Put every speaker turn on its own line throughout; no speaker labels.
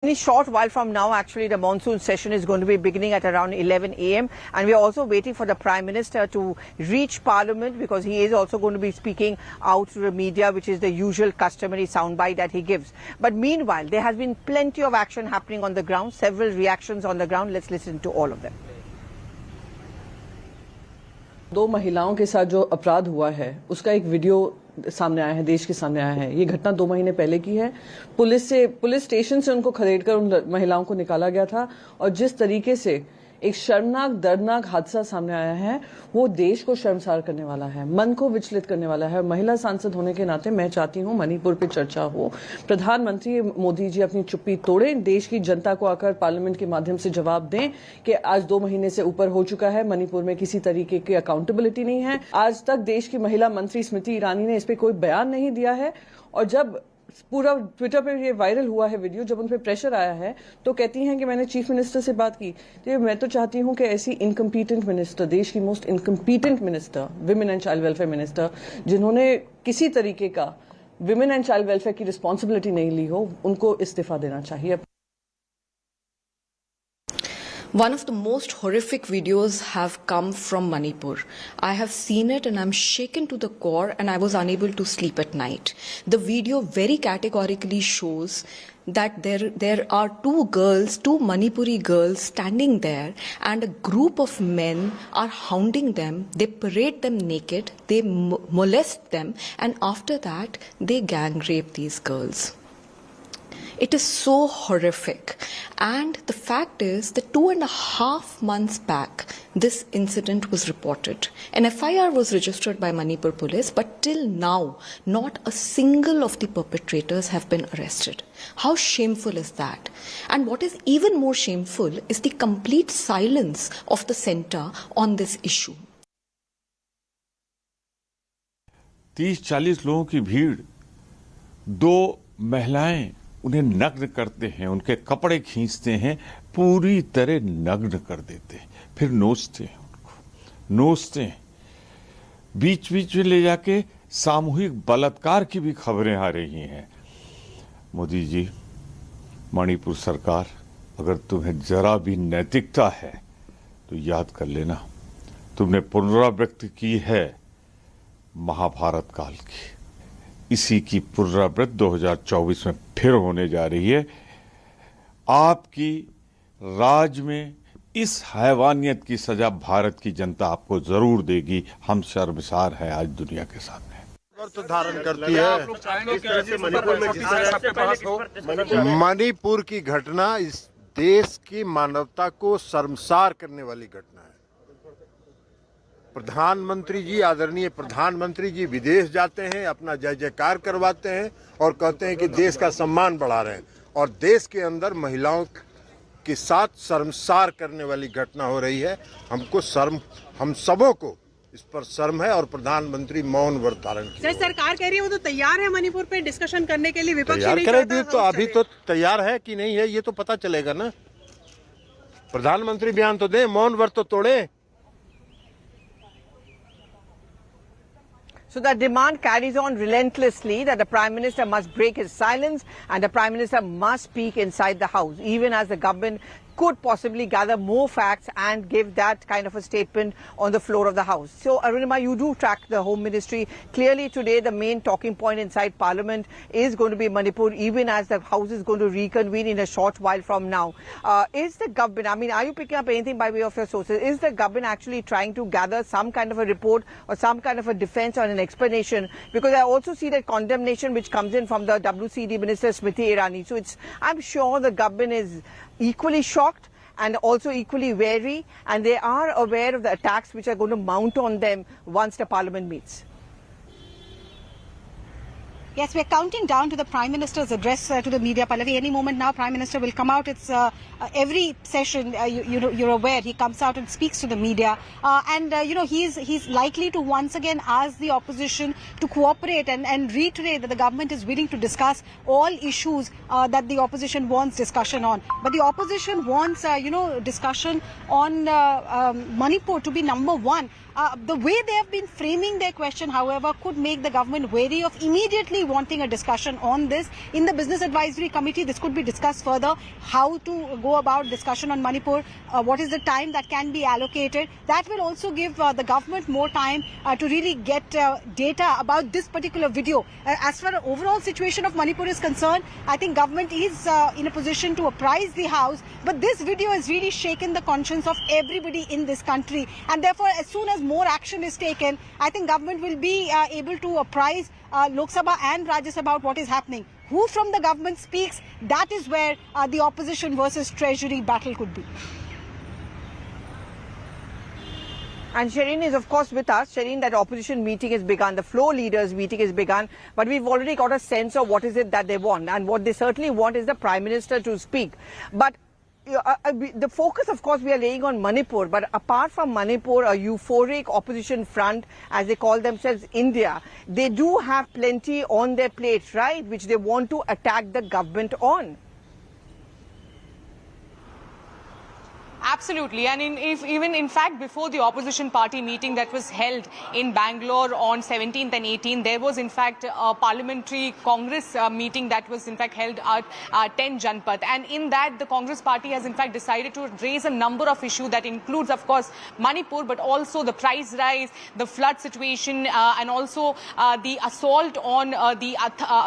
In a short while from now, actually, the monsoon session is going to be beginning at around 11 a.m. and we are also waiting for the Prime Minister to reach Parliament because he is also going to be speaking out to the media, which is the usual customary soundbite that he gives. But meanwhile, there has been plenty of action happening on the ground, several reactions on the ground. Let's listen to all of them.
दो महिलाओं के साथ जो अपराध हुआ है उसका एक वीडियो सामने आया है, देश के सामने आया है। ये घटना 2 महीने पहले की है। पुलिस स्टेशन से उनको खदेड़कर उन महिलाओं को निकाला गया था और जिस तरीके से एक शर्मनाक दर्दनाक हादसा सामने आया है वो देश को शर्मसार करने वाला है, मन को विचलित करने वाला है। महिला सांसद होने के नाते मैं चाहती हूँ मणिपुर पे चर्चा हो, प्रधानमंत्री मोदी जी अपनी चुप्पी तोड़ें, देश की जनता को आकर पार्लियामेंट के माध्यम से जवाब दें कि आज 2 महीने से ऊपर हो चुका है, मणिपुर में किसी तरीके की अकाउंटेबिलिटी नहीं है। आज तक देश की महिला मंत्री स्मृति ईरानी ने इस पर कोई बयान नहीं दिया है और जब पूरा ट्विटर पे ये वायरल हुआ है वीडियो, जब उन पे प्रेशर आया है तो कहती हैं कि मैंने चीफ मिनिस्टर से बात की। तो मैं तो चाहती हूं कि ऐसी इनकम्पीटेंट मिनिस्टर, देश की most इनकम्पीटेंट minister, women and child welfare minister, जिन्होंने किसी तरीके का विमेन एंड चाइल्ड वेलफेयर की रिस्पॉन्सिबिलिटी नहीं ली हो, उनको इस्तीफा देना चाहिए।
One of the most horrific videos have come from Manipur. I have seen it and I'm shaken to the core and I was unable to sleep at night. The video very categorically shows that there are 2 girls, 2 Manipuri girls standing there and a group of men are hounding them. They parade them naked, they molest them and after that they gang rape these girls. It is so horrific. And the fact is that 2.5 months back, this incident was reported. An FIR was registered by Manipur police, but till now, not a single of the perpetrators have been arrested. How shameful is that? And what is even more shameful is the complete silence of the centre on this issue.
30-40 लोगों की भीड़, 2 महिलाएं उन्हें नग्न करते हैं, उनके कपड़े खींचते हैं, पूरी तरह नग्न कर देते हैं, फिर नोचते हैं, उनको नोचते हैं। बीच बीच में ले जाके सामूहिक बलात्कार की भी खबरें आ रही हैं। मोदी जी, मणिपुर सरकार, अगर तुम्हें जरा भी नैतिकता है तो याद कर लेना, तुमने पुनरावृत्ति की है महाभारत काल की। इसी की पुनरावृत्ति 2024 में फिर होने जा रही है। आपकी राज में इस हैवानियत की सजा भारत की जनता आपको जरूर देगी। हम शर्मसार हैं आज दुनिया के सामने।
तो धारण करती है मणिपुर की घटना इस देश की मानवता को शर्मसार करने वाली घटना है। प्रधानमंत्री जी, आदरणीय प्रधानमंत्री जी विदेश जाते हैं, अपना जय जयकार करवाते हैं और कहते हैं कि देश का सम्मान बढ़ा रहे हैं और देश के अंदर महिलाओं के साथ शर्मसार करने वाली घटना हो रही है। हमको शर्म, हम सबों को इस पर शर्म है और प्रधानमंत्री मौन व्रत धारण किया।
सरकार कह रही है वो तो तैयार है मणिपुर पे डिस्कशन करने के लिए, विपक्ष
तैयार करेगी तो अभी तो तैयार है कि नहीं है ये तो पता चलेगा ना। प्रधानमंत्री बयान तो दे, मौन व्रत तो तोड़े।
So the demand carries on relentlessly that the Prime Minister must break his silence and the Prime Minister must speak inside the House, even as the government could possibly gather more facts and give that kind of a statement on the floor of the House. So, Arunima, you do track the Home Ministry. Clearly today the main talking point inside Parliament is going to be Manipur, even as the House is going to reconvene in a short while from now. Is the government, I mean, are you picking up anything by way of your sources? Is the government actually trying to gather some kind of a report or some kind of a defense or an explanation? Because I also see that condemnation which comes in from the WCD Minister Smriti Irani. So I'm sure the government is equally shocked and also equally wary, and they are aware of the attacks which are going to mount on them once the Parliament meets.
Yes, we're counting down to the Prime Minister's address to the media. Pallavi, any moment now Prime Minister will come out. It's every session, you're aware, he comes out and speaks to the media. He's likely to once again ask the opposition to cooperate and reiterate that the government is willing to discuss all issues that the opposition wants discussion on. But the opposition wants, discussion on Manipur to be number 1. The way they have been framing their question, however, could make the government wary of immediately really wanting a discussion on this. In the Business Advisory Committee, this could be discussed further, how to go about discussion on Manipur, what is the time that can be allocated. That will also give the government more time to really get data about this particular video. As far as the overall situation of Manipur is concerned, I think government is in a position to apprise the House, but this video has really shaken the conscience of everybody in this country, and therefore as soon as more action is taken, I think government will be able to apprise Lok Sabha and Rajya Sabha about what is happening. Who from the government speaks, that is where the opposition versus treasury battle could be.
And Shireen is of course with us. Shireen, that opposition meeting has begun, the floor leaders meeting has begun, but we've already got a sense of what is it that they want, and what they certainly want is the Prime Minister to speak. But the focus, of course, we are laying on Manipur, but apart from Manipur, a euphoric opposition front, as they call themselves, India, they do have plenty on their plate, right, which they want to attack the government on.
Absolutely, and even in fact before the opposition party meeting that was held in Bangalore on 17th and 18th, there was in fact a parliamentary Congress meeting that was in fact held at 10 Janpath, and in that the Congress party has in fact decided to raise a number of issues that includes of course Manipur, but also the price rise, the flood situation, and also the assault on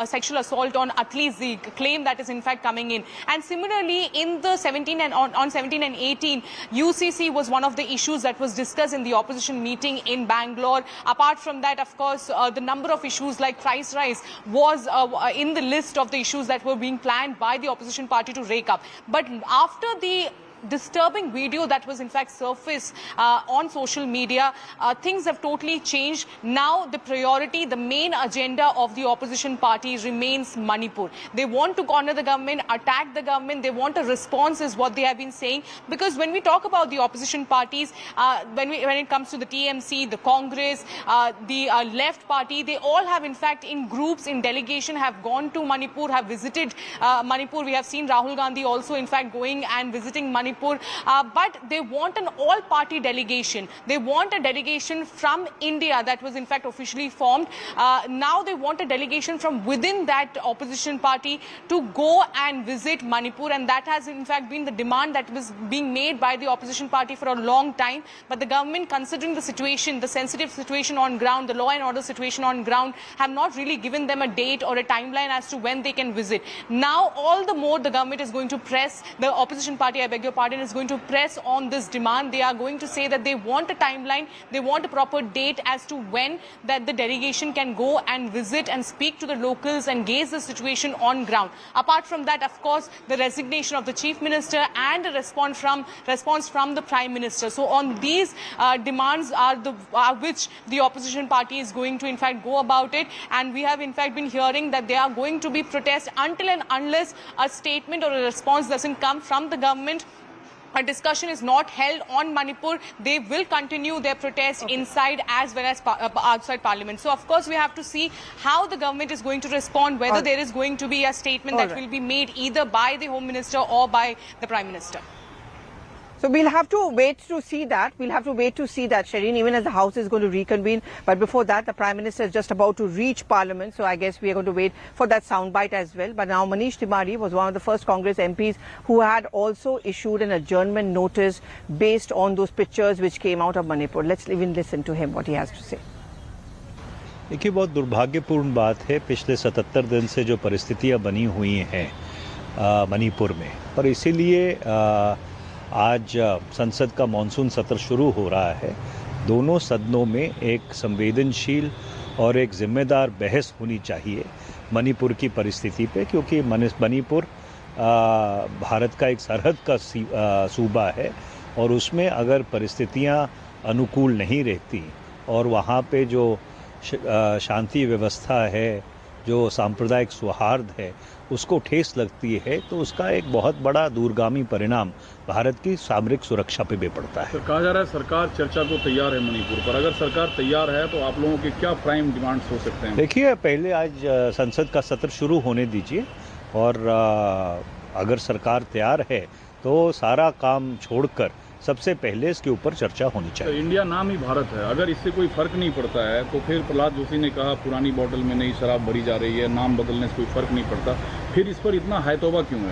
sexual assault on athletes, the claim that is in fact coming in. And similarly in the 17 and 18, UCC was one of the issues that was discussed in the opposition meeting in Bangalore. Apart from that, of course, the number of issues like price rise was in the list of the issues that were being planned by the opposition party to rake up. But after the disturbing video that was in fact surfaced on social media, things have totally changed. Now the priority, the main agenda of the opposition party remains Manipur. They want to corner the government, attack the government. They want a response is what they have been saying, because when we talk about the opposition parties, when it comes to the TMC, the Congress, the left party, they all have in fact in groups, in delegation, have gone to Manipur, have visited Manipur. We have seen Rahul Gandhi also in fact going and visiting Manipur. But they want an all-party delegation. They want a delegation from India that was in fact officially formed. Now they want a delegation from within that opposition party to go and visit Manipur, and that has in fact been the demand that was being made by the opposition party for a long time. But the government, considering the situation, the sensitive situation on ground, the law and order situation on ground, have not really given them a date or a timeline as to when they can visit. Now all the more the government is going to press, the opposition party, I beg your pardon, is going to press on this demand. They are going to say that they want a timeline, they want a proper date as to when that the delegation can go and visit and speak to the locals and gauge the situation on ground. Apart from that, of course, the resignation of the Chief Minister and a response from the Prime Minister. So on these demands are which the opposition party is going to in fact go about it, and we have in fact been hearing that they are going to be protests until and unless a statement or a response doesn't come from the government. A discussion is not held on Manipur. They will continue their protest inside as well as outside Parliament. So, of course, we have to see how the government is going to respond, whether there is going to be a statement that will be made either by the Home Minister or by the Prime Minister.
So we'll have to wait to see that. We'll have to wait to see that, Shireen, even as the House is going to reconvene. But before that, the Prime Minister is just about to reach Parliament. So I guess we are going to wait for that soundbite as well. But now Manish Tiwari was one of the first Congress MPs who had also issued an adjournment notice based on those pictures which came out of Manipur. Let's even listen to him, what he has to say.
देखिए, बहुत दुर्भाग्यपूर्ण बात है पिछले 77 दिन से जो परिस्थितियां बनी हुई हैं मणिपुर में, और इसीलिए आज संसद का मानसून सत्र शुरू हो रहा है। दोनों सदनों में एक संवेदनशील और एक जिम्मेदार बहस होनी चाहिए मणिपुर की परिस्थिति पे, क्योंकि मणिपुर भारत का एक सरहद का सूबा है, और उसमें अगर परिस्थितियां अनुकूल नहीं रहती और वहाँ पे जो शांति व्यवस्था है, जो सांप्रदायिक सौहार्द है, उसको ठेस लगती है, तो उसका एक बहुत बड़ा दूरगामी परिणाम भारत की सामरिक सुरक्षा पे भी पड़ता है।
कहा जा रहा है सरकार चर्चा को तैयार है मणिपुर पर। अगर सरकार तैयार है तो आप लोगों के क्या प्राइम डिमांड्स हो सकते हैं?
देखिए, पहले आज संसद का सत्र शुरू होने दीजिए, और अगर सरकार तैयार है तो सारा काम छोड़कर सबसे पहले इसके ऊपर चर्चा होनी
तो
चाहिए।
इंडिया नाम ही भारत है, अगर इससे कोई फर्क नहीं पड़ता है तो फिर प्रहलाद जोशी ने कहा पुरानी बोतल में नई शराब भरी जा रही है, नाम बदलने से कोई फर्क नहीं पड़ता, फिर इस पर इतना हैतोबा क्यों है?